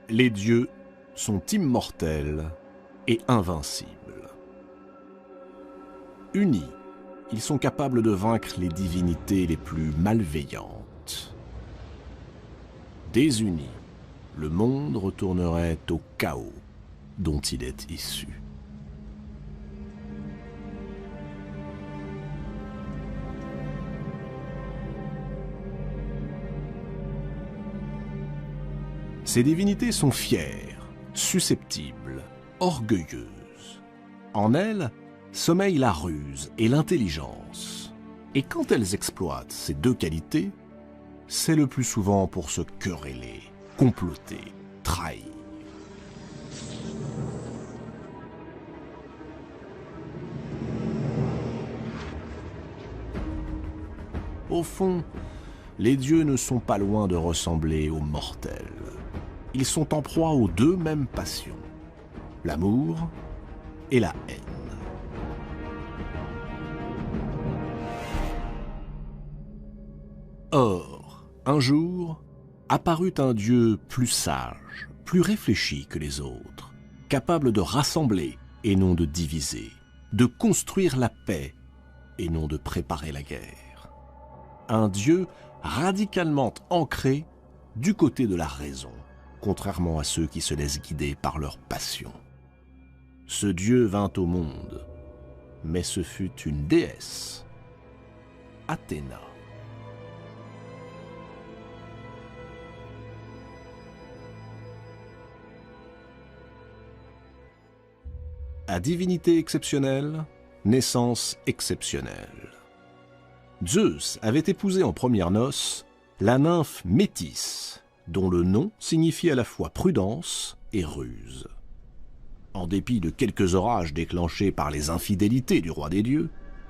Les dieux sont immortels et invincibles. Unis, ils sont capables de vaincre les divinités les plus malveillantes. Désunis, le monde retournerait au chaos dont il est issu. Ces divinités sont fières, susceptibles, orgueilleuses. En elles sommeillent la ruse et l'intelligence. Et quand elles exploitent ces deux qualités, c'est le plus souvent pour se quereller, comploter, trahir. Au fond, les dieux ne sont pas loin de ressembler aux mortels. Ils sont en proie aux deux mêmes passions, l'amour et la haine. Or, un jour, apparut un Dieu plus sage, plus réfléchi que les autres, capable de rassembler et non de diviser, de construire la paix et non de préparer la guerre. Un Dieu radicalement ancré du côté de la raison, contrairement à ceux qui se laissent guider par leur passion. Ce Dieu vint au monde, mais ce fut une déesse, Athéna. À divinité exceptionnelle, naissance exceptionnelle. Zeus avait épousé en premières noces la nymphe Métis, dont le nom signifie à la fois prudence et ruse. En dépit de quelques orages déclenchés par les infidélités du roi des dieux,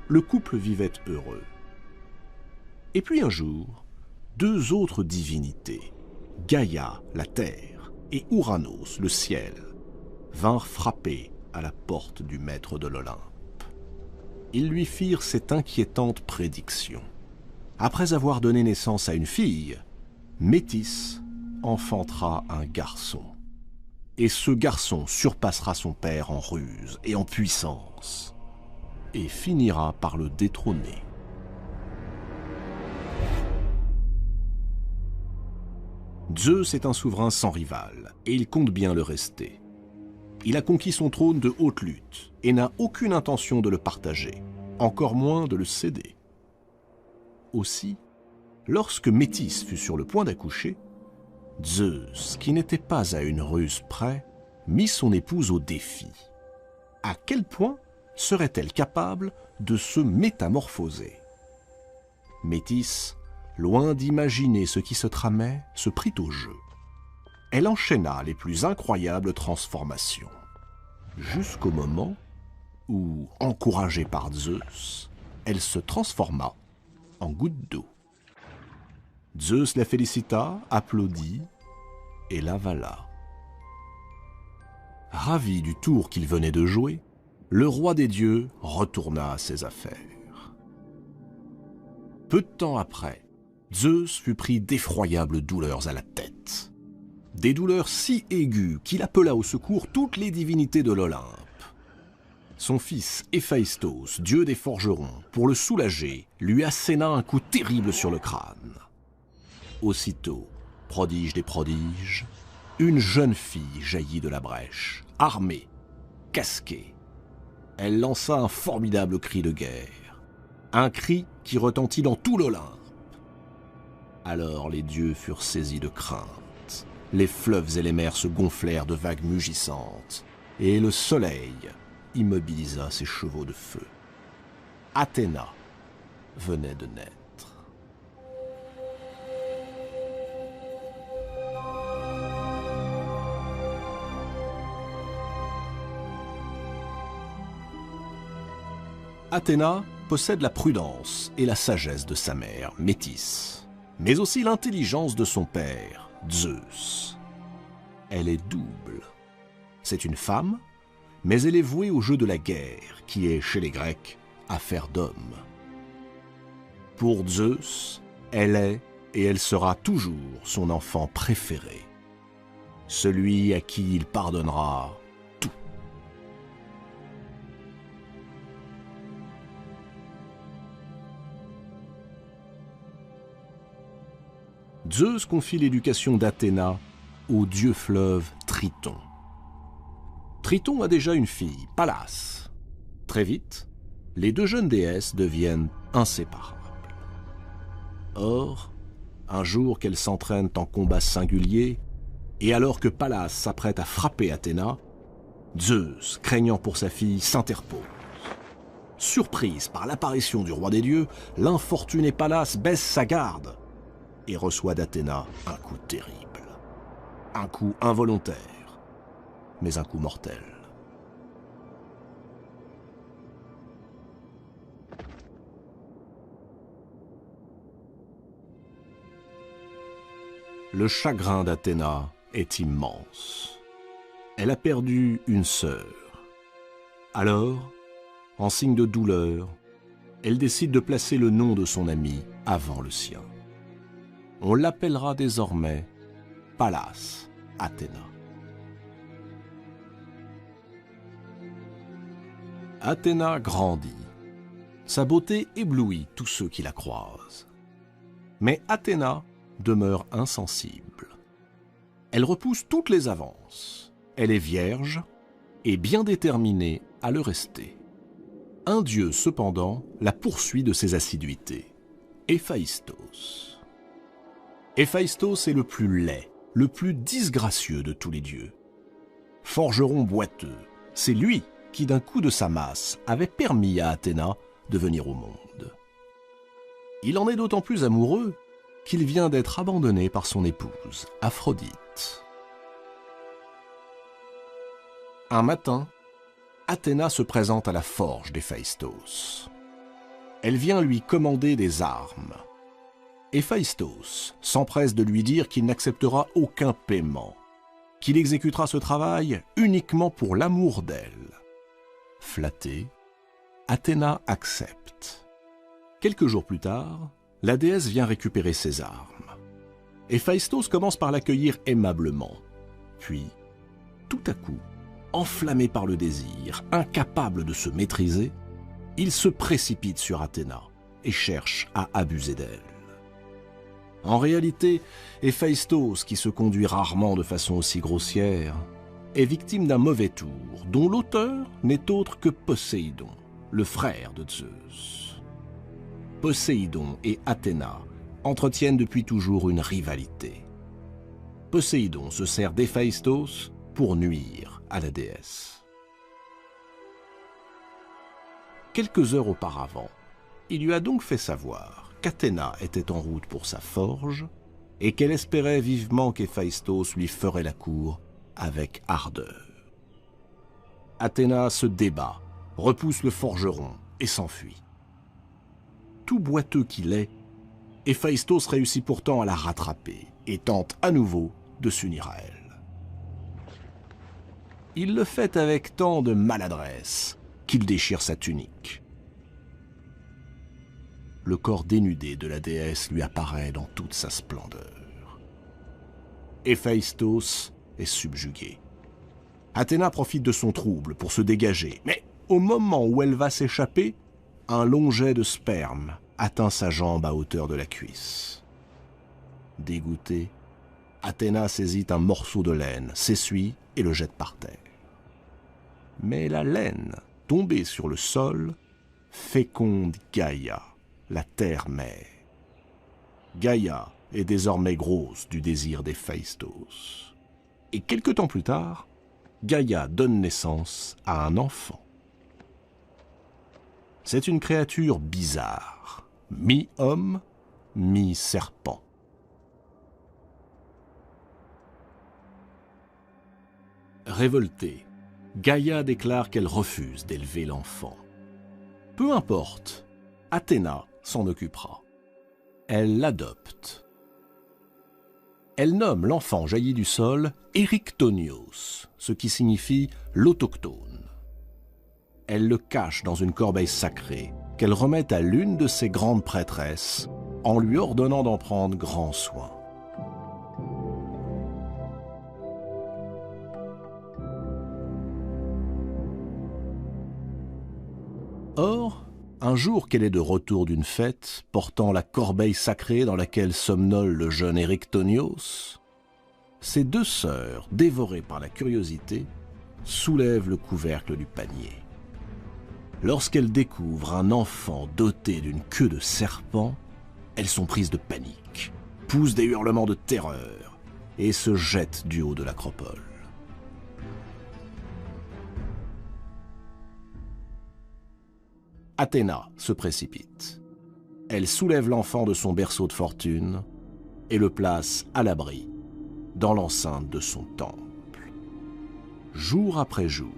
le couple vivait heureux. Et puis un jour, deux autres divinités, Gaïa, la terre, et Ouranos, le ciel, vinrent frapper à la porte du maître de l'Olympe. Ils lui firent cette inquiétante prédiction. Après avoir donné naissance à une fille, Métis enfantera un garçon. Et ce garçon surpassera son père en ruse et en puissance, et finira par le détrôner. Zeus est un souverain sans rival, et il compte bien le rester. Il a conquis son trône de haute lutte, et n'a aucune intention de le partager, encore moins de le céder. Aussi, lorsque Métis fut sur le point d'accoucher, Zeus, qui n'était pas à une ruse près, mit son épouse au défi. À quel point serait-elle capable de se métamorphoser? Métis, loin d'imaginer ce qui se tramait, se prit au jeu. Elle enchaîna les plus incroyables transformations, jusqu'au moment où, encouragée par Zeus, elle se transforma en goutte d'eau. Zeus la félicita, applaudit et l'avala. Ravi du tour qu'il venait de jouer, le roi des dieux retourna à ses affaires. Peu de temps après, Zeus fut pris d'effroyables douleurs à la tête. Des douleurs si aiguës qu'il appela au secours toutes les divinités de l'Olympe. Son fils Héphaïstos, dieu des forgerons, pour le soulager, lui asséna un coup terrible sur le crâne. Aussitôt, prodige des prodiges, une jeune fille jaillit de la brèche, armée, casquée. Elle lança un formidable cri de guerre, un cri qui retentit dans tout l'Olympe. Alors les dieux furent saisis de crainte, les fleuves et les mers se gonflèrent de vagues mugissantes, et le soleil immobilisa ses chevaux de feu. Athéna venait de naître. Athéna possède la prudence et la sagesse de sa mère, Métis, mais aussi l'intelligence de son père, Zeus. Elle est double. C'est une femme, mais elle est vouée au jeu de la guerre, qui est, chez les Grecs, affaire d'homme. Pour Zeus, elle est et elle sera toujours son enfant préféré. celui à qui il pardonnera tout. Zeus confie l'éducation d'Athéna au dieu fleuve Triton. Triton a déjà une fille, Pallas. Très vite, les deux jeunes déesses deviennent inséparables. Or, un jour qu'elles s'entraînent en combat singulier, et alors que Pallas s'apprête à frapper Athéna, Zeus, craignant pour sa fille, s'interpose. Surprise par l'apparition du roi des dieux, l'infortuné Pallas baisse sa garde et reçoit d'Athéna un coup terrible. Un coup involontaire, mais un coup mortel. Le chagrin d'Athéna est immense. Elle a perdu une sœur. Alors, en signe de douleur, elle décide de placer le nom de son ami avant le sien. On l'appellera désormais Pallas Athéna. Athéna grandit. Sa beauté éblouit tous ceux qui la croisent. Mais Athéna demeure insensible. Elle repousse toutes les avances. Elle est vierge et bien déterminée à le rester. Un dieu, cependant, la poursuit de ses assiduités. Héphaïstos. Héphaïstos est le plus laid, le plus disgracieux de tous les dieux. Forgeron boiteux, c'est lui qui, d'un coup de sa masse, avait permis à Athéna de venir au monde. Il en est d'autant plus amoureux qu'il vient d'être abandonné par son épouse, Aphrodite. Un matin, Athéna se présente à la forge d'Héphaïstos. Elle vient lui commander des armes. Héphaïstos s'empresse de lui dire qu'il n'acceptera aucun paiement, qu'il exécutera ce travail uniquement pour l'amour d'elle. Flattée, Athéna accepte. Quelques jours plus tard, la déesse vient récupérer ses armes. Héphaïstos commence par l'accueillir aimablement. Puis, tout à coup, enflammé par le désir, incapable de se maîtriser, il se précipite sur Athéna et cherche à abuser d'elle. En réalité, Héphaïstos, qui se conduit rarement de façon aussi grossière, est victime d'un mauvais tour, dont l'auteur n'est autre que Poséidon, le frère de Zeus. Poséidon et Athéna entretiennent depuis toujours une rivalité. Poséidon se sert d'Héphaïstos pour nuire à la déesse. Quelques heures auparavant, il lui a donc fait savoir qu'Athéna était en route pour sa forge et qu'elle espérait vivement qu'Héphaïstos lui ferait la cour avec ardeur. Athéna se débat, repousse le forgeron et s'enfuit. Tout boiteux qu'il est, Héphaïstos réussit pourtant à la rattraper et tente à nouveau de s'unir à elle. Il le fait avec tant de maladresse qu'il déchire sa tunique. Le corps dénudé de la déesse lui apparaît dans toute sa splendeur. Héphaïstos est subjugué. Athéna profite de son trouble pour se dégager, mais au moment où elle va s'échapper, un long jet de sperme atteint sa jambe à hauteur de la cuisse. Dégoûtée, Athéna saisit un morceau de laine, s'essuie et le jette par terre. Mais la laine, tombée sur le sol, féconde Gaïa, la terre-mère. Gaïa est désormais grosse du désir d'Héphaïstos. Et quelque temps plus tard, Gaïa donne naissance à un enfant. C'est une créature bizarre, mi-homme, mi-serpent. Révoltée, Gaïa déclare qu'elle refuse d'élever l'enfant. Peu importe, Athéna s'en occupera. Elle l'adopte. Elle nomme l'enfant jailli du sol Erichtonios, ce qui signifie l'autochtone. Elle le cache dans une corbeille sacrée qu'elle remet à l'une de ses grandes prêtresses en lui ordonnant d'en prendre grand soin. Un jour qu'elle est de retour d'une fête, portant la corbeille sacrée dans laquelle somnole le jeune Éryctonios, ses deux sœurs, dévorées par la curiosité, soulèvent le couvercle du panier. Lorsqu'elles découvrent un enfant doté d'une queue de serpent, elles sont prises de panique, poussent des hurlements de terreur et se jettent du haut de l'acropole. Athéna se précipite. Elle soulève l'enfant de son berceau de fortune et le place à l'abri dans l'enceinte de son temple. Jour après jour,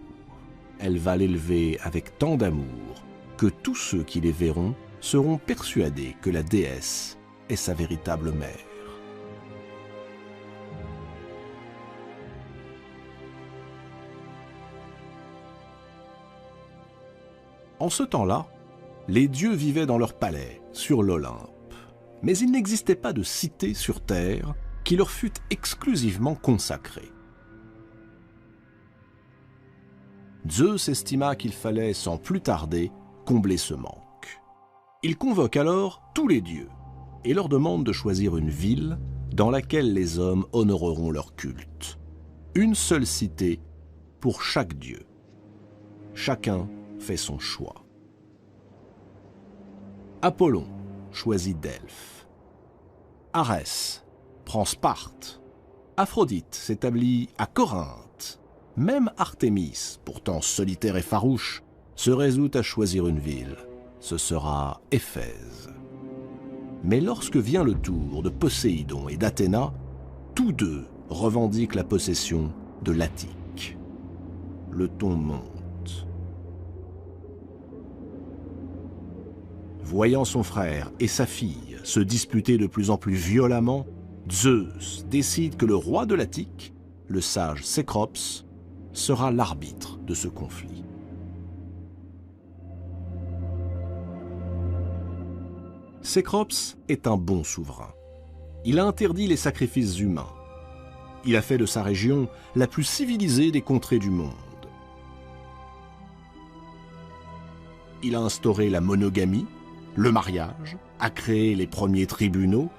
elle va l'élever avec tant d'amour que tous ceux qui les verront seront persuadés que la déesse est sa véritable mère. En ce temps-là, les dieux vivaient dans leur palais, sur l'Olympe, mais il n'existait pas de cité sur terre qui leur fût exclusivement consacrée. Zeus estima qu'il fallait, sans plus tarder, combler ce manque. Il convoque alors tous les dieux et leur demande de choisir une ville dans laquelle les hommes honoreront leur culte. Une seule cité pour chaque dieu. Chacun fait son choix. Apollon choisit Delphes. Arès prend Sparte. Aphrodite s'établit à Corinthe. Même Artémis, pourtant solitaire et farouche, se résout à choisir une ville. Ce sera Éphèse. Mais lorsque vient le tour de Poséidon et d'Athéna, tous deux revendiquent la possession de l'Attique. Le ton monte. Voyant son frère et sa fille se disputer de plus en plus violemment, Zeus décide que le roi de l'Attique, le sage Cécrops, sera l'arbitre de ce conflit. Cécrops est un bon souverain. Il a interdit les sacrifices humains. Il a fait de sa région la plus civilisée des contrées du monde. Il a instauré la monogamie, le mariage, a créé les premiers tribunaux.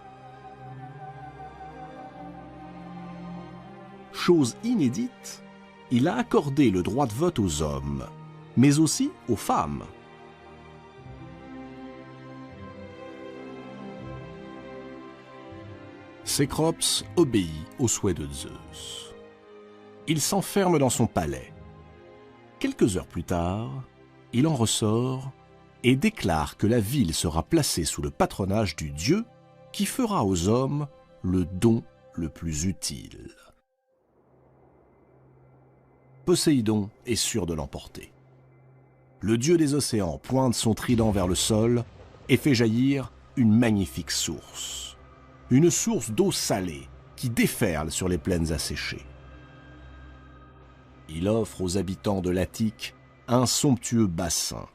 Chose inédite, il a accordé le droit de vote aux hommes, mais aussi aux femmes. Cécrops obéit au souhait de Zeus. Il s'enferme dans son palais. Quelques heures plus tard, il en ressort et déclare que la ville sera placée sous le patronage du dieu qui fera aux hommes le don le plus utile. Poséidon est sûr de l'emporter. Le dieu des océans pointe son trident vers le sol et fait jaillir une magnifique source. Une source d'eau salée qui déferle sur les plaines asséchées. Il offre aux habitants de l'Attique un somptueux bassin,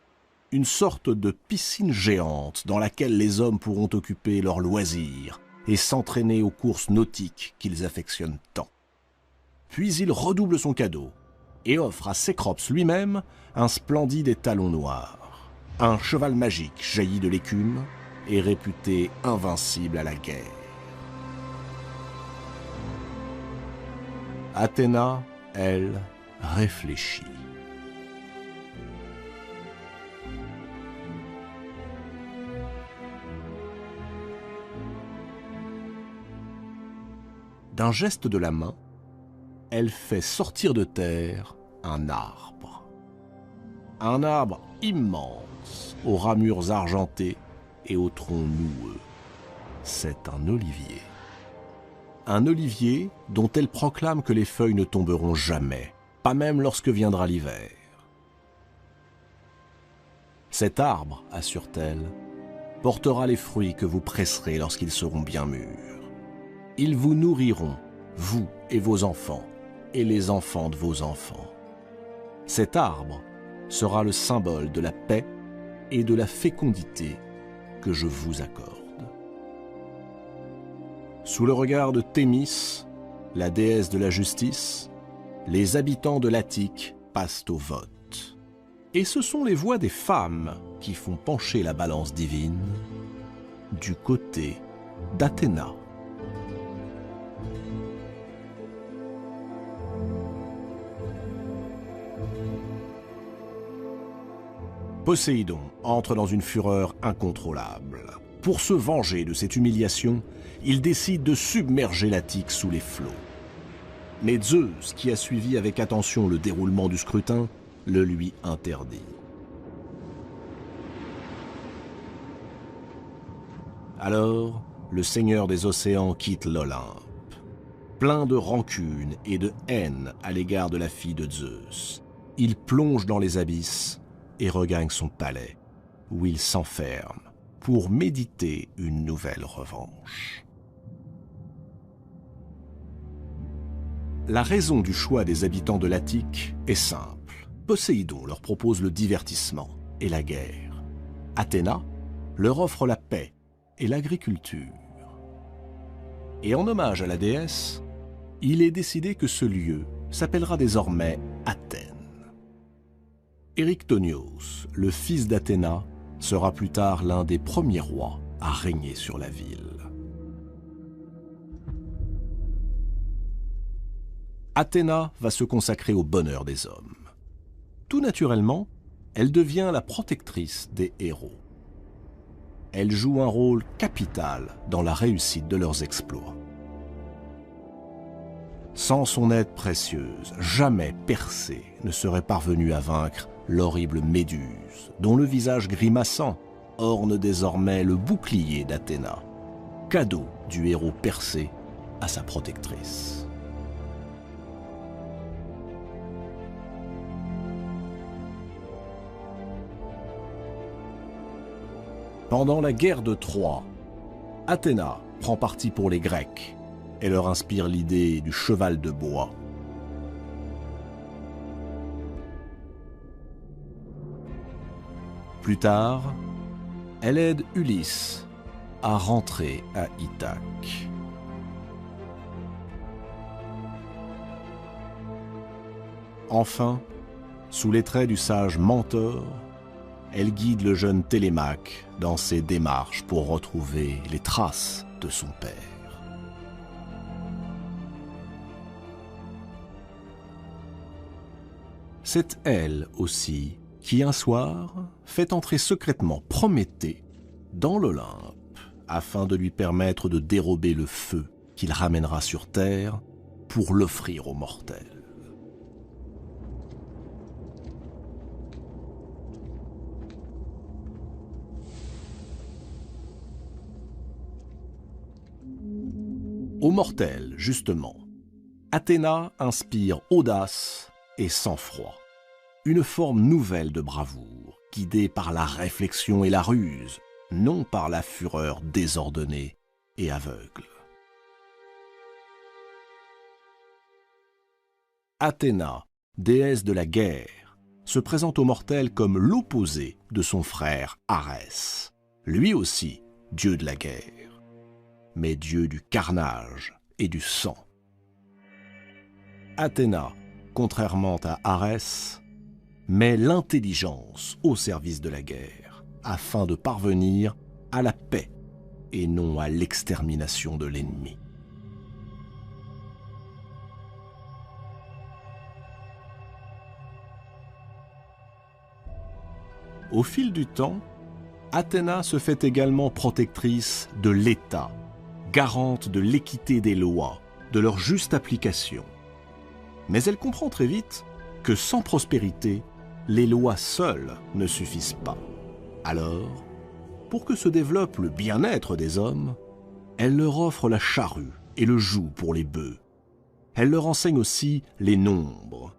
une sorte de piscine géante dans laquelle les hommes pourront occuper leurs loisirs et s'entraîner aux courses nautiques qu'ils affectionnent tant. Puis il redouble son cadeau et offre à Cécrops lui-même un splendide étalon noir, un cheval magique jailli de l'écume et réputé invincible à la guerre. Athéna, elle, réfléchit. D'un geste de la main, elle fait sortir de terre un arbre. Un arbre immense, aux ramures argentées et au tronc noueux. C'est un olivier. Un olivier dont elle proclame que les feuilles ne tomberont jamais, pas même lorsque viendra l'hiver. Cet arbre, assure-t-elle, portera les fruits que vous presserez lorsqu'ils seront bien mûrs. Ils vous nourriront, vous et vos enfants, et les enfants de vos enfants. Cet arbre sera le symbole de la paix et de la fécondité que je vous accorde. Sous le regard de Thémis, la déesse de la justice, les habitants de l'Attique passent au vote. Et ce sont les voix des femmes qui font pencher la balance divine du côté d'Athéna. Poséidon entre dans une fureur incontrôlable. Pour se venger de cette humiliation, il décide de submerger l'Attique sous les flots. Mais Zeus, qui a suivi avec attention le déroulement du scrutin, le lui interdit. Alors, le seigneur des océans quitte l'Olympe, plein de rancune et de haine à l'égard de la fille de Zeus. Il plonge dans les abysses et regagne son palais, où il s'enferme pour méditer une nouvelle revanche. La raison du choix des habitants de l'Attique est simple. Poséidon leur propose le divertissement et la guerre. Athéna leur offre la paix et l'agriculture. Et en hommage à la déesse, il est décidé que ce lieu s'appellera désormais Athènes. Érictonios, le fils d'Athéna, sera plus tard l'un des premiers rois à régner sur la ville. Athéna va se consacrer au bonheur des hommes. Tout naturellement, elle devient la protectrice des héros. Elle joue un rôle capital dans la réussite de leurs exploits. Sans son aide précieuse, jamais Persée ne serait parvenu à vaincre l'horrible Méduse, dont le visage grimaçant orne désormais le bouclier d'Athéna, cadeau du héros Persée à sa protectrice. Pendant la guerre de Troie, Athéna prend parti pour les Grecs et leur inspire l'idée du cheval de bois. Plus tard, elle aide Ulysse à rentrer à Ithaque. Enfin, sous les traits du sage Mentor, elle guide le jeune Télémaque dans ses démarches pour retrouver les traces de son père. C'est elle aussi qui, un soir, fait entrer secrètement Prométhée dans l'Olympe afin de lui permettre de dérober le feu qu'il ramènera sur Terre pour l'offrir aux mortels. Aux mortels, justement, Athéna inspire audace et sang-froid, une forme nouvelle de bravoure, guidée par la réflexion et la ruse, non par la fureur désordonnée et aveugle. Athéna, déesse de la guerre, se présente aux mortels comme l'opposé de son frère Arès, lui aussi dieu de la guerre, mais dieu du carnage et du sang. Athéna, contrairement à Arès, met l'intelligence au service de la guerre, afin de parvenir à la paix et non à l'extermination de l'ennemi. Au fil du temps, Athéna se fait également protectrice de l'État, garante de l'équité des lois, de leur juste application. Mais elle comprend très vite que sans prospérité, les lois seules ne suffisent pas. Alors, pour que se développe le bien-être des hommes, elle leur offre la charrue et le joug pour les bœufs. Elle leur enseigne aussi les nombres.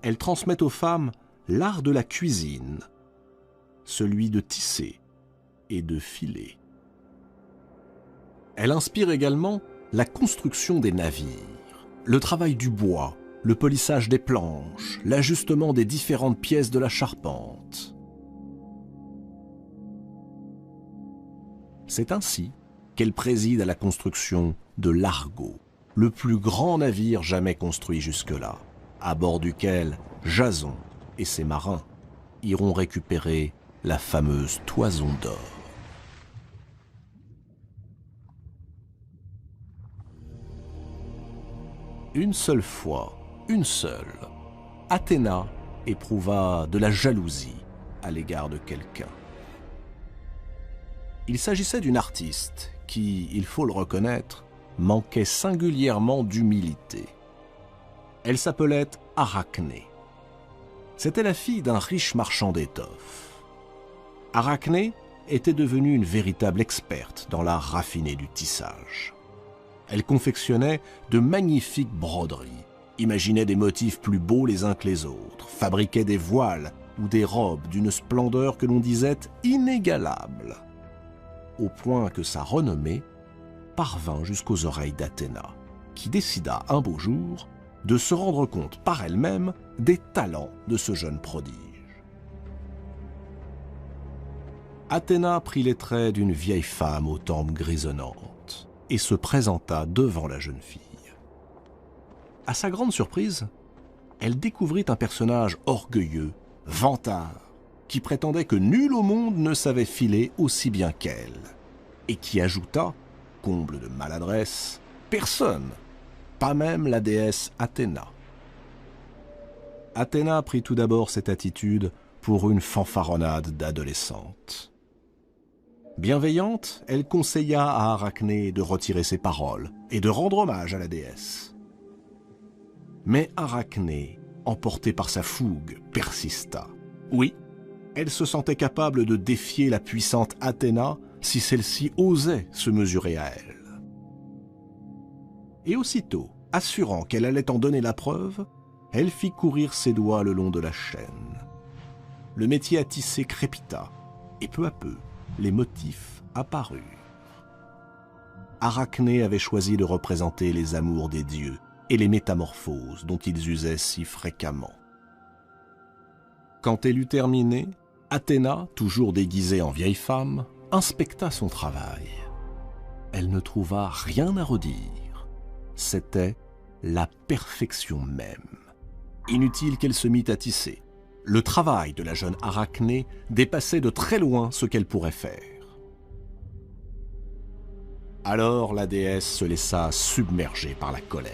Elle transmet aux femmes l'art de la cuisine, celui de tisser et de filer. Elle inspire également la construction des navires, le travail du bois, le polissage des planches, l'ajustement des différentes pièces de la charpente. C'est ainsi qu'elle préside à la construction de l'Argo, le plus grand navire jamais construit jusque-là, à bord duquel Jason et ses marins iront récupérer la fameuse toison d'or. Une seule fois, une seule, Athéna éprouva de la jalousie à l'égard de quelqu'un. Il s'agissait d'une artiste qui, il faut le reconnaître, manquait singulièrement d'humilité. Elle s'appelait Arachné. C'était la fille d'un riche marchand d'étoffes. Arachné était devenue une véritable experte dans l'art raffiné du tissage. Elle confectionnait de magnifiques broderies, imaginait des motifs plus beaux les uns que les autres, fabriquait des voiles ou des robes d'une splendeur que l'on disait inégalable, au point que sa renommée parvint jusqu'aux oreilles d'Athéna, qui décida un beau jour de se rendre compte par elle-même des talents de ce jeune prodige. Athéna prit les traits d'une vieille femme aux tempes grisonnantes et se présenta devant la jeune fille. À sa grande surprise, elle découvrit un personnage orgueilleux, vantard, qui prétendait que nul au monde ne savait filer aussi bien qu'elle, et qui ajouta, comble de maladresse, personne, pas même la déesse Athéna. Athéna prit tout d'abord cette attitude pour une fanfaronnade d'adolescente. Bienveillante, elle conseilla à Arachné de retirer ses paroles et de rendre hommage à la déesse. Mais Arachné, emportée par sa fougue, persista. Oui, elle se sentait capable de défier la puissante Athéna si celle-ci osait se mesurer à elle. Et aussitôt, assurant qu'elle allait en donner la preuve, elle fit courir ses doigts le long de la chaîne. Le métier à tisser crépita, et peu à peu, les motifs apparurent. Arachné avait choisi de représenter les amours des dieux et les métamorphoses dont ils usaient si fréquemment. Quand elle eut terminé, Athéna, toujours déguisée en vieille femme, inspecta son travail. Elle ne trouva rien à redire. C'était la perfection même. Inutile qu'elle se mît à tisser. Le travail de la jeune Arachné dépassait de très loin ce qu'elle pourrait faire. Alors la déesse se laissa submerger par la colère.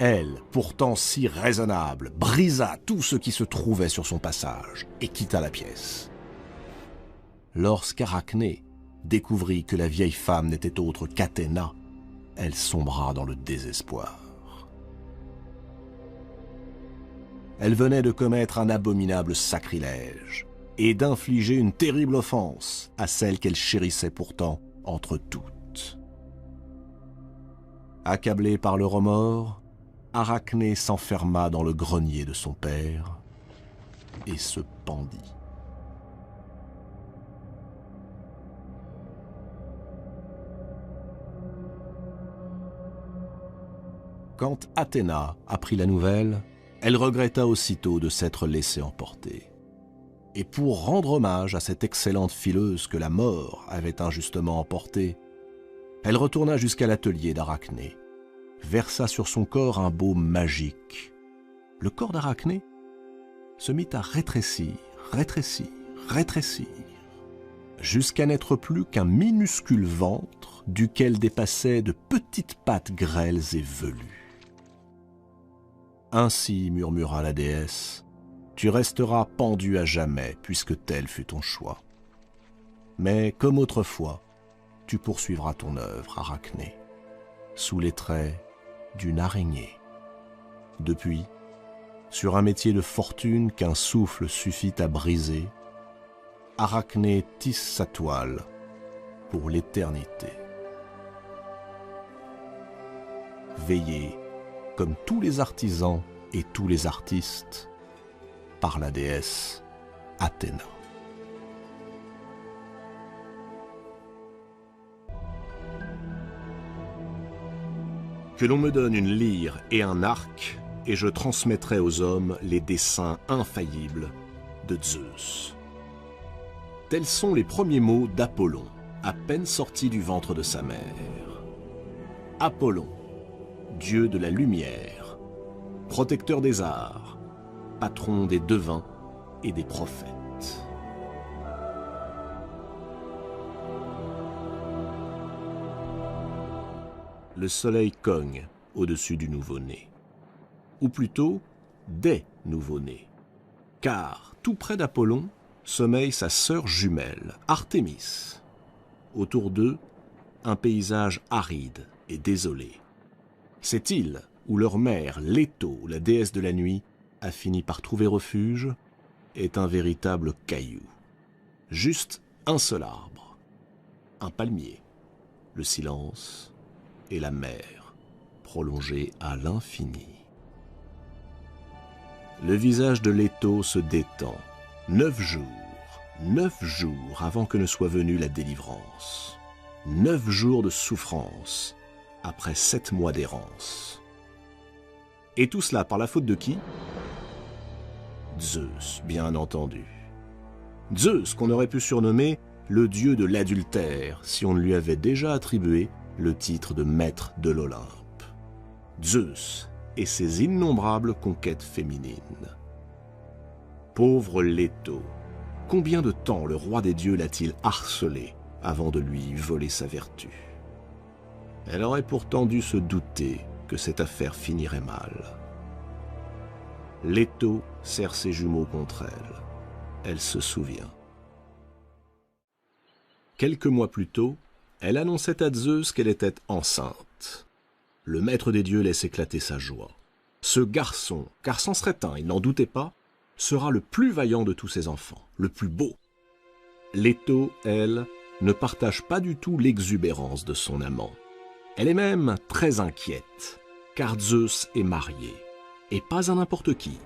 Elle, pourtant si raisonnable, brisa tout ce qui se trouvait sur son passage et quitta la pièce. Lorsqu'Arachné découvrit que la vieille femme n'était autre qu'Athéna, elle sombra dans le désespoir. Elle venait de commettre un abominable sacrilège et d'infliger une terrible offense à celle qu'elle chérissait pourtant entre toutes. Accablée par le remords, Arachné s'enferma dans le grenier de son père et se pendit. Quand Athéna apprit la nouvelle, elle regretta aussitôt de s'être laissée emporter. Et pour rendre hommage à cette excellente fileuse que la mort avait injustement emportée, elle retourna jusqu'à l'atelier d'Arachné, versa sur son corps un baume magique. Le corps d'Arachné se mit à rétrécir, jusqu'à n'être plus qu'un minuscule ventre duquel dépassaient de petites pattes grêles et velues. Ainsi, murmura la déesse, tu resteras pendu à jamais, puisque tel fut ton choix. Mais, comme autrefois, tu poursuivras ton œuvre, Arachné, sous les traits d'une araignée. Depuis, sur un métier de fortune qu'un souffle suffit à briser, Arachné tisse sa toile pour l'éternité. Veillez, comme tous les artisans et tous les artistes, par la déesse Athéna. Que l'on me donne une lyre et un arc, et je transmettrai aux hommes les desseins infaillibles de Zeus. Tels sont les premiers mots d'Apollon, à peine sorti du ventre de sa mère. Apollon, dieu de la lumière, protecteur des arts, patron des devins et des prophètes. Le soleil cogne au-dessus du nouveau-né. Ou plutôt, des nouveau-nés. Car, tout près d'Apollon, sommeille sa sœur jumelle, Artémis. Autour d'eux, un paysage aride et désolé. Cette île où leur mère, Leto, la déesse de la nuit, a fini par trouver refuge, est un véritable caillou. Juste un seul arbre, un palmier, le silence et la mer, prolongée à l'infini. Le visage de Leto se détend. 9 jours avant que ne soit venue la délivrance. 9 jours de souffrance après 7 mois d'errance. Et tout cela par la faute de qui? Zeus, bien entendu. Zeus, qu'on aurait pu surnommer le dieu de l'adultère si on ne lui avait déjà attribué le titre de maître de l'Olympe. Zeus et ses innombrables conquêtes féminines. Pauvre Leto, combien de temps le roi des dieux l'a-t-il harcelé avant de lui voler sa vertu? Elle aurait pourtant dû se douter que cette affaire finirait mal. Leto serre ses jumeaux contre elle. Elle se souvient. Quelques mois plus tôt, elle annonçait à Zeus qu'elle était enceinte. Le maître des dieux laisse éclater sa joie. Ce garçon, car c'en serait un, il n'en doutait pas, sera le plus vaillant de tous ses enfants, le plus beau. Leto, elle, ne partage pas du tout l'exubérance de son amant. Elle est même très inquiète, car Zeus est marié, et pas à n'importe qui.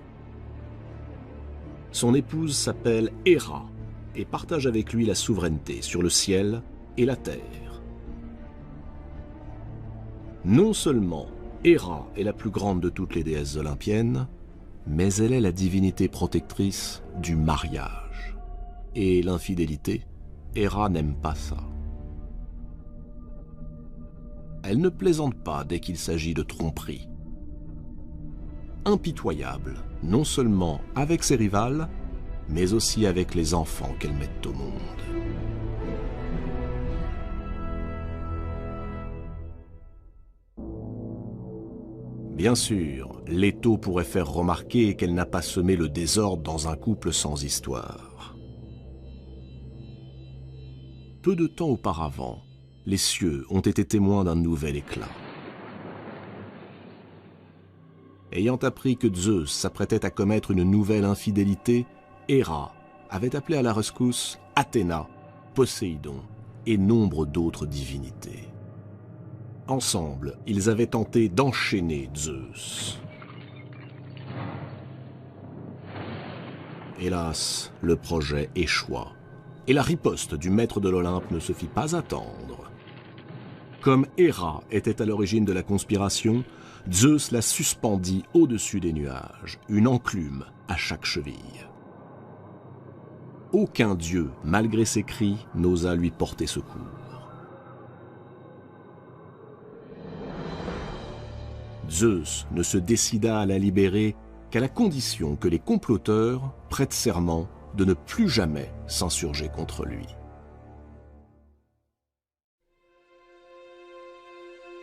Son épouse s'appelle Héra, et partage avec lui la souveraineté sur le ciel et la terre. Non seulement Héra est la plus grande de toutes les déesses olympiennes, mais elle est la divinité protectrice du mariage. Et l'infidélité, Héra n'aime pas ça. Elle ne plaisante pas dès qu'il s'agit de tromperie. Impitoyable, non seulement avec ses rivales, mais aussi avec les enfants qu'elle met au monde. Bien sûr, Leto pourrait faire remarquer qu'elle n'a pas semé le désordre dans un couple sans histoire. Peu de temps auparavant, les cieux ont été témoins d'un nouvel éclat. Ayant appris que Zeus s'apprêtait à commettre une nouvelle infidélité, Héra avait appelé à la rescousse Athéna, Poséidon et nombre d'autres divinités. Ensemble, ils avaient tenté d'enchaîner Zeus. Hélas, le projet échoua, et la riposte du maître de l'Olympe ne se fit pas attendre. Comme Héra était à l'origine de la conspiration, Zeus la suspendit au-dessus des nuages, une enclume à chaque cheville. Aucun dieu, malgré ses cris, n'osa lui porter secours. Zeus ne se décida à la libérer qu'à la condition que les comploteurs prêtent serment de ne plus jamais s'insurger contre lui.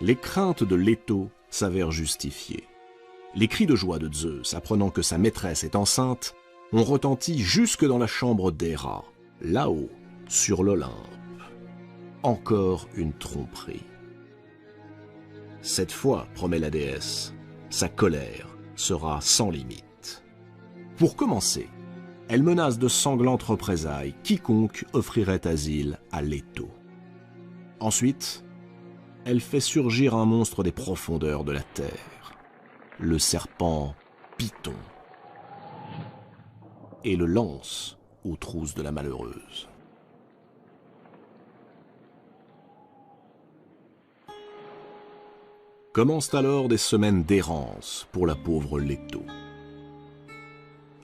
Les craintes de Leto s'avèrent justifiées. Les cris de joie de Zeus, apprenant que sa maîtresse est enceinte, ont retenti jusque dans la chambre d'Héra, là-haut, sur l'Olympe. Encore une tromperie. Cette fois, promet la déesse, sa colère sera sans limite. Pour commencer, elle menace de sanglantes représailles quiconque offrirait asile à Leto. Ensuite, elle fait surgir un monstre des profondeurs de la terre, le serpent Python, et le lance aux trousses de la malheureuse. Commencent alors des semaines d'errance pour la pauvre Leto.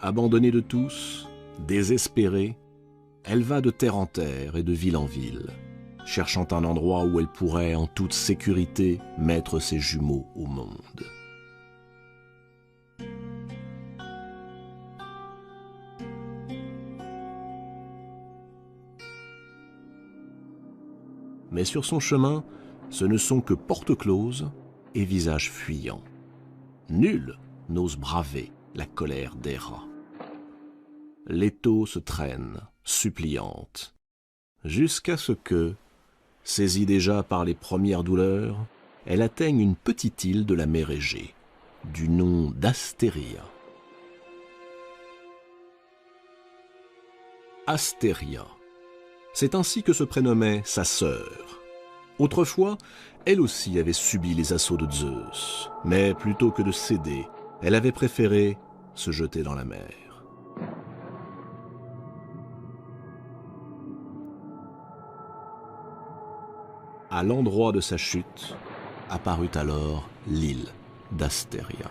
Abandonnée de tous, désespérée, elle va de terre en terre et de ville en ville, cherchant un endroit où elle pourrait en toute sécurité mettre ses jumeaux au monde. Mais sur son chemin, ce ne sont que portes closes et visages fuyants. Nul n'ose braver la colère d'Héra. Leto se traîne, suppliante, jusqu'à ce que, saisie déjà par les premières douleurs, elle atteigne une petite île de la mer Égée, du nom d'Astéria. Astéria, c'est ainsi que se prénommait sa sœur. Autrefois, elle aussi avait subi les assauts de Zeus, mais plutôt que de céder, elle avait préféré se jeter dans la mer. À l'endroit de sa chute, apparut alors l'île d'Astéria.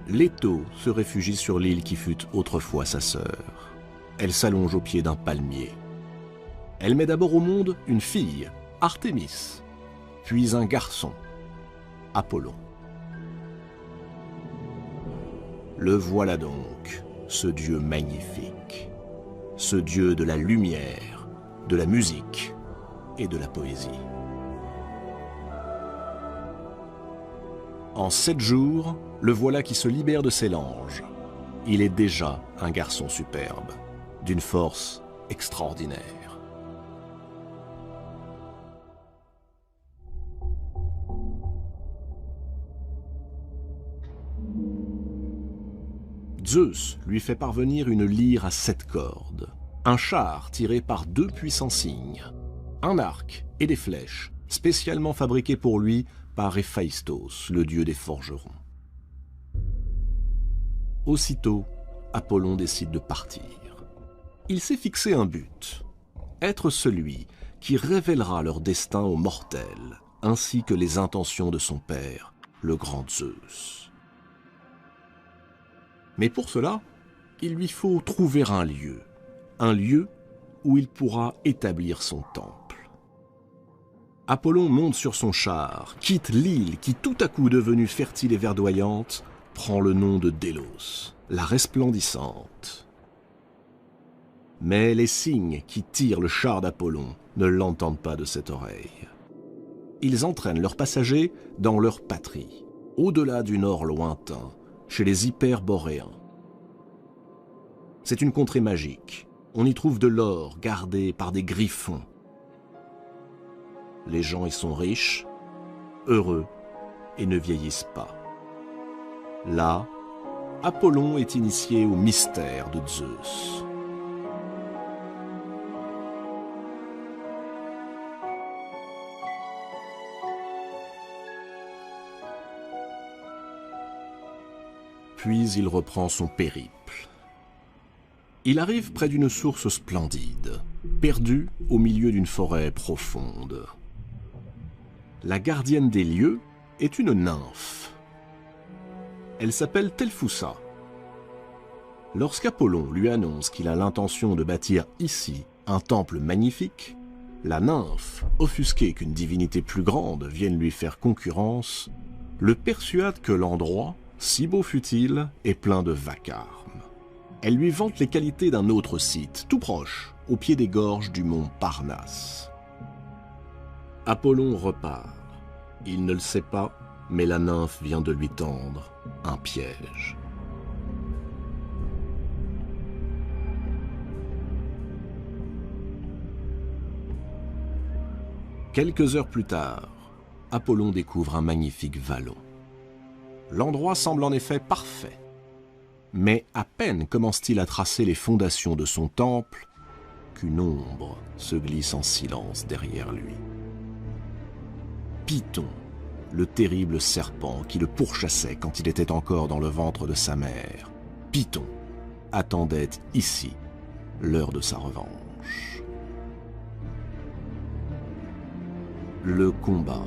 Leto se réfugie sur l'île qui fut autrefois sa sœur. Elle s'allonge au pied d'un palmier. Elle met d'abord au monde une fille, Artémis, puis un garçon, Apollon. Le voilà donc, ce dieu magnifique, ce dieu de la lumière, de la musique et de la poésie. En 7 jours, le voilà qui se libère de ses langes. Il est déjà un garçon superbe, d'une force extraordinaire. Zeus lui fait parvenir une lyre à 7 cordes, un char tiré par 2 puissants cygnes, un arc et des flèches spécialement fabriqués pour lui par Héphaïstos, le dieu des forgerons. Aussitôt, Apollon décide de partir. Il s'est fixé un but, être celui qui révélera leur destin aux mortels, ainsi que les intentions de son père, le grand Zeus. Mais pour cela, il lui faut trouver un lieu où il pourra établir son temple. Apollon monte sur son char, quitte l'île qui, tout à coup devenue fertile et verdoyante, prend le nom de Délos, la resplendissante. Mais les cygnes qui tirent le char d'Apollon ne l'entendent pas de cette oreille. Ils entraînent leurs passagers dans leur patrie, au-delà du nord lointain, chez les Hyperboréens. C'est une contrée magique. On y trouve de l'or gardé par des griffons. Les gens y sont riches, heureux et ne vieillissent pas. Là, Apollon est initié au mystère de Zeus. Puis il reprend son périple. Il arrive près d'une source splendide, perdue au milieu d'une forêt profonde. La gardienne des lieux est une nymphe. Elle s'appelle Telphusa. Lorsqu'Apollon lui annonce qu'il a l'intention de bâtir ici un temple magnifique, la nymphe, offusquée qu'une divinité plus grande vienne lui faire concurrence, le persuade que l'endroit, si beau fût-il, est plein de vacarme. Elle lui vante les qualités d'un autre site, tout proche, au pied des gorges du mont Parnasse. Apollon repart. Il ne le sait pas, mais la nymphe vient de lui tendre un piège. Quelques heures plus tard, Apollon découvre un magnifique vallon. L'endroit semble en effet parfait. Mais à peine commence-t-il à tracer les fondations de son temple qu'une ombre se glisse en silence derrière lui. Python, le terrible serpent qui le pourchassait quand il était encore dans le ventre de sa mère, Python, attendait ici l'heure de sa revanche. Le combat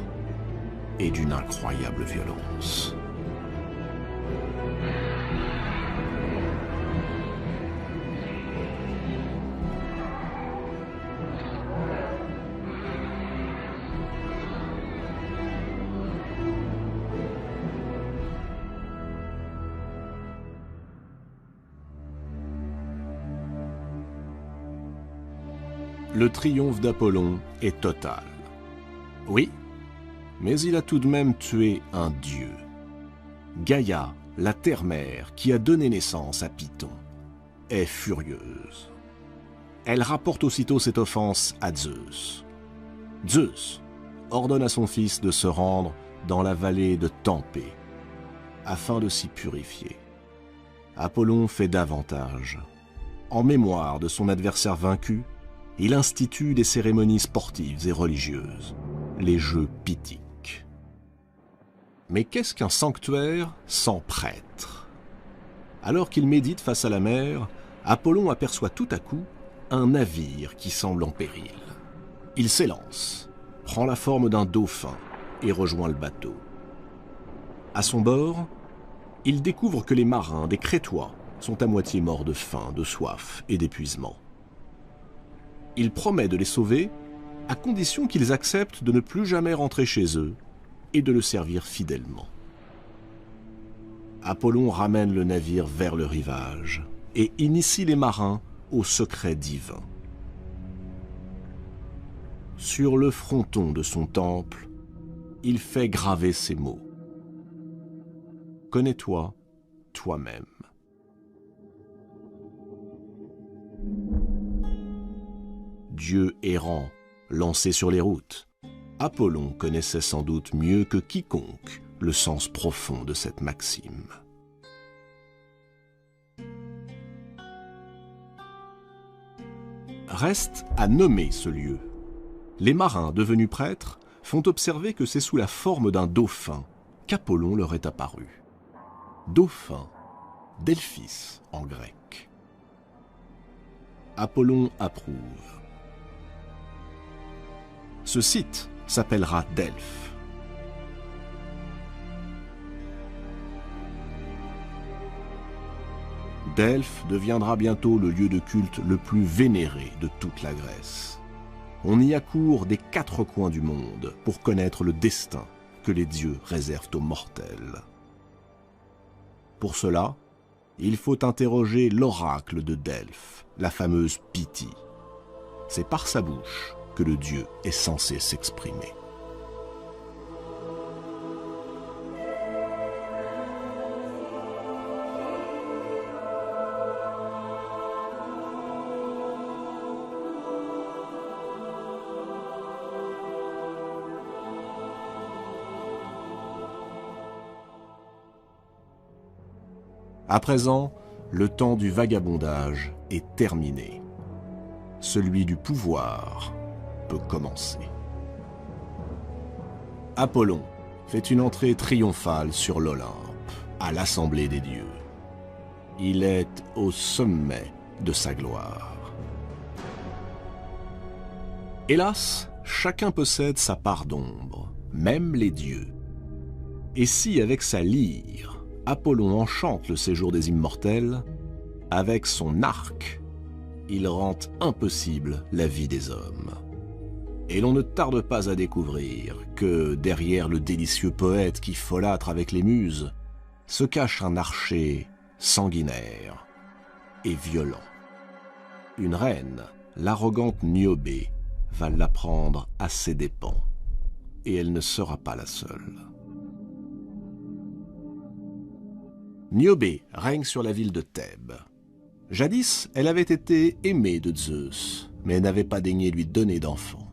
est d'une incroyable violence. Le triomphe d'Apollon est total. Oui, mais il a tout de même tué un dieu. Gaïa, la terre-mère qui a donné naissance à Python, est furieuse. Elle rapporte aussitôt cette offense à Zeus. Zeus ordonne à son fils de se rendre dans la vallée de Tempée, afin de s'y purifier. Apollon fait davantage. En mémoire de son adversaire vaincu, il institue des cérémonies sportives et religieuses, les Jeux pythiques. Mais qu'est-ce qu'un sanctuaire sans prêtre? Alors qu'il médite face à la mer, Apollon aperçoit tout à coup un navire qui semble en péril. Il s'élance, prend la forme d'un dauphin et rejoint le bateau. À son bord, il découvre que les marins, des Crétois, sont à moitié morts de faim, de soif et d'épuisement. Il promet de les sauver à condition qu'ils acceptent de ne plus jamais rentrer chez eux et de le servir fidèlement. Apollon ramène le navire vers le rivage et initie les marins au secret divin. Sur le fronton de son temple, il fait graver ces mots. Connais-toi toi-même. Dieu errant, lancé sur les routes, Apollon connaissait sans doute mieux que quiconque le sens profond de cette maxime. Reste à nommer ce lieu. Les marins devenus prêtres font observer que c'est sous la forme d'un dauphin qu'Apollon leur est apparu. Dauphin, Delphis en grec. Apollon approuve. Ce site s'appellera Delphes. Delphes deviendra bientôt le lieu de culte le plus vénéré de toute la Grèce. On y accourt des 4 coins du monde pour connaître le destin que les dieux réservent aux mortels. Pour cela, il faut interroger l'oracle de Delphes, la fameuse Pythie. C'est par sa bouche que le dieu est censé s'exprimer. À présent, le temps du vagabondage est terminé. Celui du pouvoir peut commencer. Apollon fait une entrée triomphale sur l'Olympe, à l'assemblée des dieux. Il est au sommet de sa gloire. Hélas, chacun possède sa part d'ombre, même les dieux. Et si, avec sa lyre, Apollon enchante le séjour des immortels, avec son arc, il rend impossible la vie des hommes. Et l'on ne tarde pas à découvrir que, derrière le délicieux poète qui folâtre avec les muses, se cache un archer sanguinaire et violent. Une reine, l'arrogante Niobé, va l'apprendre à ses dépens, et elle ne sera pas la seule. Niobé règne sur la ville de Thèbes. Jadis, elle avait été aimée de Zeus, mais n'avait pas daigné lui donner d'enfant.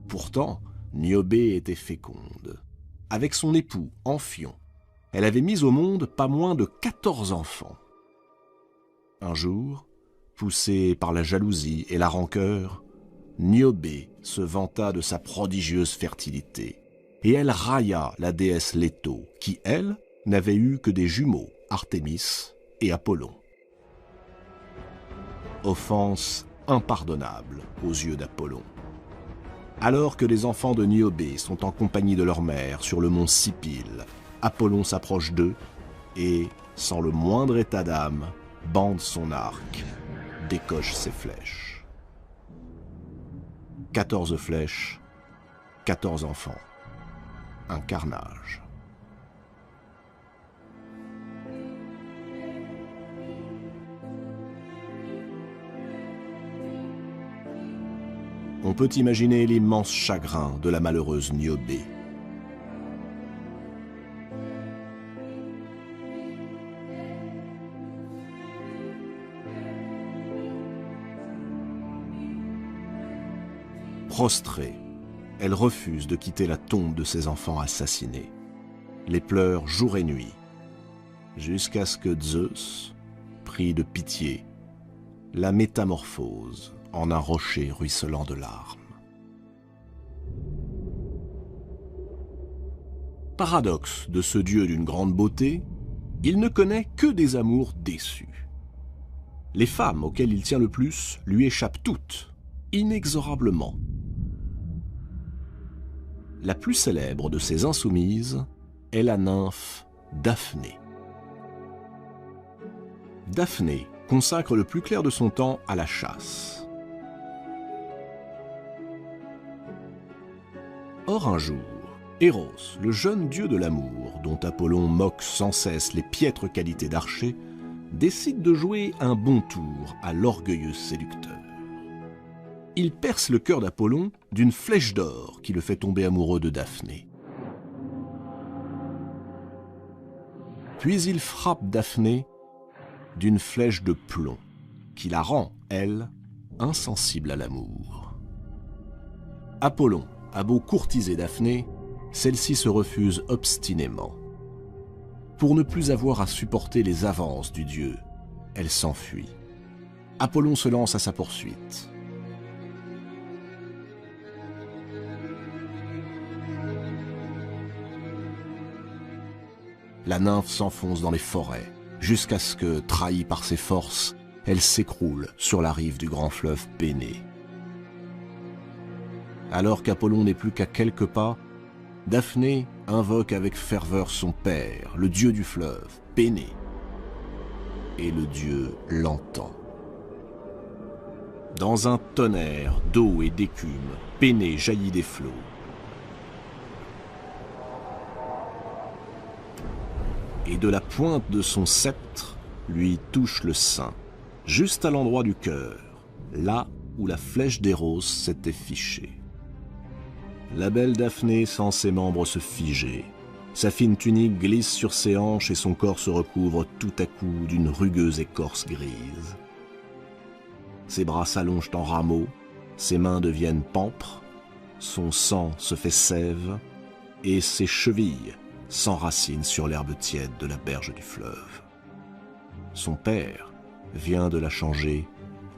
Pourtant, Niobé était féconde. Avec son époux, Amphion, elle avait mis au monde pas moins de 14 enfants. Un jour, poussée par la jalousie et la rancœur, Niobé se vanta de sa prodigieuse fertilité, et elle railla la déesse Leto, qui, elle, n'avait eu que des jumeaux, Artémis et Apollon. Offense impardonnable aux yeux d'Apollon. Alors que les enfants de Niobé sont en compagnie de leur mère sur le mont Sipyle, Apollon s'approche d'eux et, sans le moindre état d'âme, bande son arc, décoche ses flèches. 14 flèches, 14 enfants. Un carnage. on peut imaginer l'immense chagrin de la malheureuse Niobé. Prostrée, elle refuse de quitter la tombe de ses enfants assassinés. Les pleure jour et nuit, jusqu'à ce que Zeus, pris de pitié, la métamorphose en un rocher ruisselant de larmes. Paradoxe de ce dieu d'une grande beauté, il ne connaît que des amours déçus. Les femmes auxquelles il tient le plus lui échappent toutes, inexorablement. La plus célèbre de ces insoumises est la nymphe Daphné. Daphné consacre le plus clair de son temps à la chasse. Or un jour, Eros, le jeune dieu de l'amour, dont Apollon moque sans cesse les piètres qualités d'archer, décide de jouer un bon tour à l'orgueilleux séducteur. Il perce le cœur d'Apollon d'une flèche d'or qui le fait tomber amoureux de Daphné. Puis il frappe Daphné d'une flèche de plomb qui la rend, elle, insensible à l'amour. Apollon a beau courtiser Daphné, celle-ci se refuse obstinément. Pour ne plus avoir à supporter les avances du dieu, elle s'enfuit. Apollon se lance à sa poursuite. La nymphe s'enfonce dans les forêts, jusqu'à ce que, trahie par ses forces, elle s'écroule sur la rive du grand fleuve Pénée. Alors qu'Apollon n'est plus qu'à quelques pas, Daphné invoque avec ferveur son père, le dieu du fleuve, Pénée. Et le dieu l'entend. Dans un tonnerre d'eau et d'écume, Pénée jaillit des flots. Et de la pointe de son sceptre lui touche le sein, juste à l'endroit du cœur, là où la flèche d'Eros s'était fichée. La belle Daphné sent ses membres se figer, sa fine tunique glisse sur ses hanches et son corps se recouvre tout à coup d'une rugueuse écorce grise. Ses bras s'allongent en rameaux, ses mains deviennent pampres, son sang se fait sève et ses chevilles s'enracine sur l'herbe tiède de la berge du fleuve. Son père vient de la changer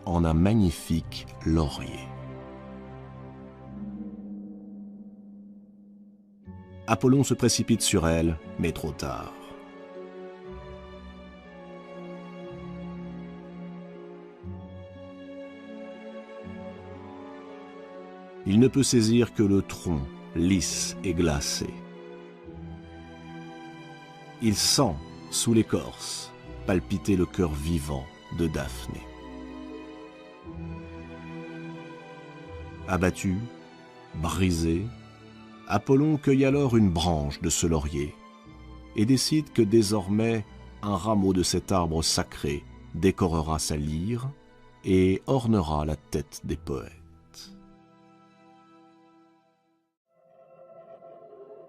en un magnifique laurier. Apollon se précipite sur elle, mais trop tard. Il ne peut saisir que le tronc, lisse et glacé. Il sent, sous l'écorce, palpiter le cœur vivant de Daphné. Abattu, brisé, Apollon cueille alors une branche de ce laurier et décide que désormais un rameau de cet arbre sacré décorera sa lyre et ornera la tête des poètes.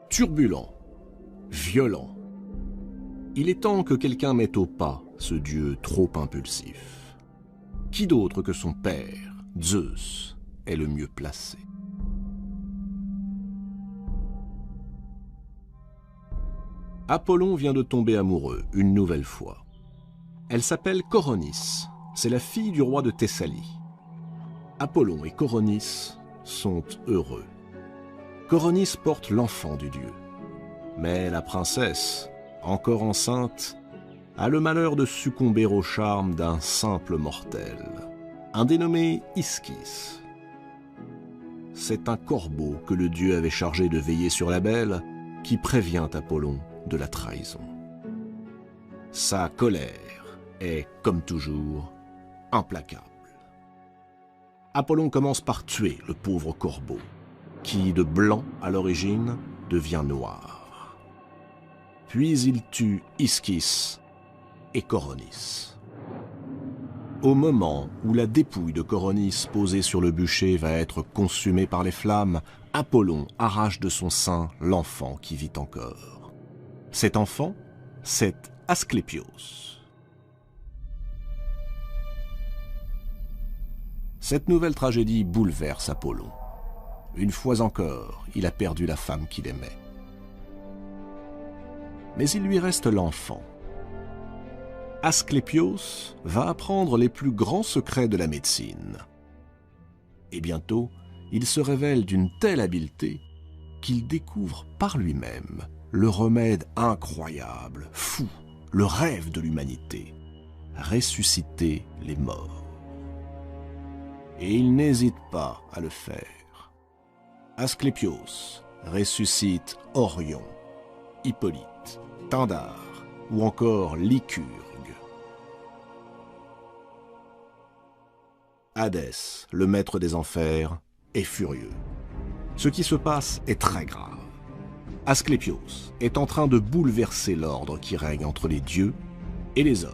Turbulent, violent, il est temps que quelqu'un mette au pas ce dieu trop impulsif. Qui d'autre que son père, Zeus, est le mieux placé? Apollon vient de tomber amoureux une nouvelle fois. Elle s'appelle Coronis, c'est la fille du roi de Thessalie. Apollon et Coronis sont heureux. Coronis porte l'enfant du dieu. Mais la princesse, encore enceinte, a le malheur de succomber au charme d'un simple mortel, un dénommé Ischys. C'est un corbeau que le dieu avait chargé de veiller sur la belle, qui prévient Apollon de la trahison. Sa colère est, comme toujours, implacable. Apollon commence par tuer le pauvre corbeau, qui, de blanc à l'origine, devient noir. Puis il tue Ischys et Coronis. Au moment où la dépouille de Coronis posée sur le bûcher va être consumée par les flammes, Apollon arrache de son sein l'enfant qui vit encore. Cet enfant, c'est Asclépios. Cette nouvelle tragédie bouleverse Apollon. Une fois encore, il a perdu la femme qu'il aimait. Mais il lui reste l'enfant. Asclépios va apprendre les plus grands secrets de la médecine. Et bientôt, il se révèle d'une telle habileté qu'il découvre par lui-même le remède incroyable, fou, le rêve de l'humanité, ressusciter les morts. Et il n'hésite pas à le faire. Asclépios ressuscite Orion, Hippolyte, Pindare ou encore Lycurgue. Hadès, le maître des enfers, est furieux. Ce qui se passe est très grave. Asclépios est en train de bouleverser l'ordre qui règne entre les dieux et les hommes.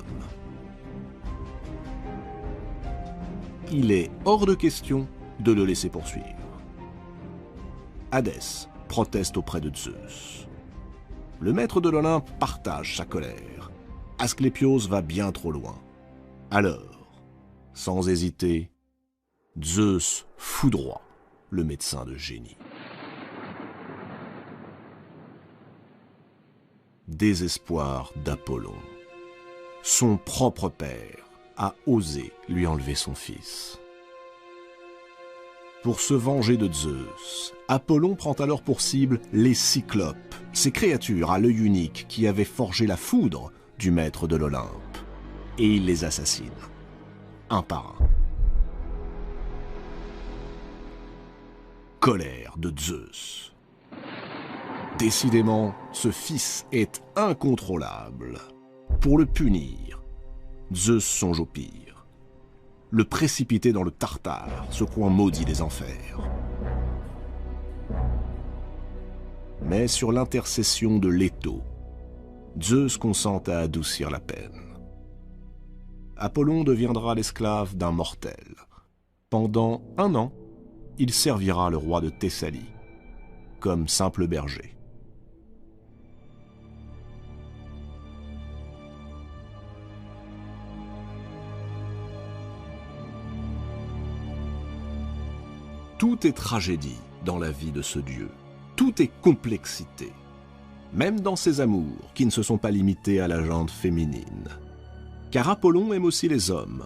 Il est hors de question de le laisser poursuivre. Hadès proteste auprès de Zeus. Le maître de l'Olympe partage sa colère. Asclépios va bien trop loin. Alors, sans hésiter, Zeus foudroie le médecin de génie. Désespoir d'Apollon. Son propre père a osé lui enlever son fils. Pour se venger de Zeus, Apollon prend alors pour cible les Cyclopes, ces créatures à l'œil unique qui avaient forgé la foudre du maître de l'Olympe, et il les assassine, un par un. Colère de Zeus. Décidément, ce fils est incontrôlable. Pour le punir, Zeus songe au pire. Le précipiter dans le Tartare, ce coin maudit des enfers. Mais sur l'intercession de Leto, Zeus consent à adoucir la peine. Apollon deviendra l'esclave d'un mortel. Pendant 1 an, il servira le roi de Thessalie, comme simple berger. Tout est tragédie dans la vie de ce dieu. Tout est complexité. Même dans ses amours, qui ne se sont pas limités à la jante féminine. Car Apollon aime aussi les hommes.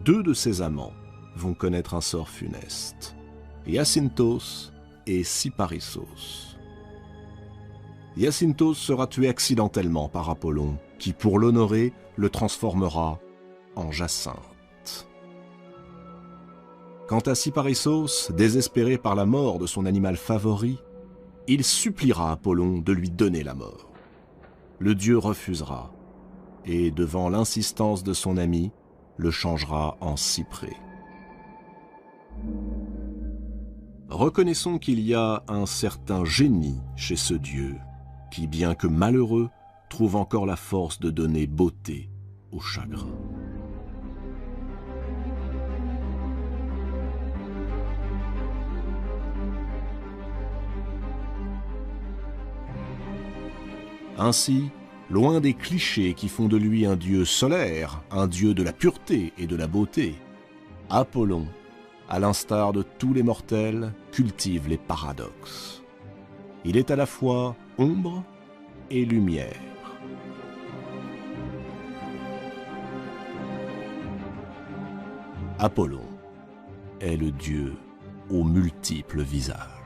2 de ses amants vont connaître un sort funeste. Hyacinthe et Cyparissos. Hyacinthe sera tué accidentellement par Apollon, qui, pour l'honorer, le transformera en jacinthe. Quant à Cyparissos, désespéré par la mort de son animal favori, il suppliera Apollon de lui donner la mort. Le dieu refusera, et devant l'insistance de son ami, le changera en cyprès. Reconnaissons qu'il y a un certain génie chez ce dieu, qui, bien que malheureux, trouve encore la force de donner beauté au chagrin. Ainsi, loin des clichés qui font de lui un dieu solaire, un dieu de la pureté et de la beauté, Apollon, à l'instar de tous les mortels, cultive les paradoxes. Il est à la fois ombre et lumière. Apollon est le dieu aux multiples visages.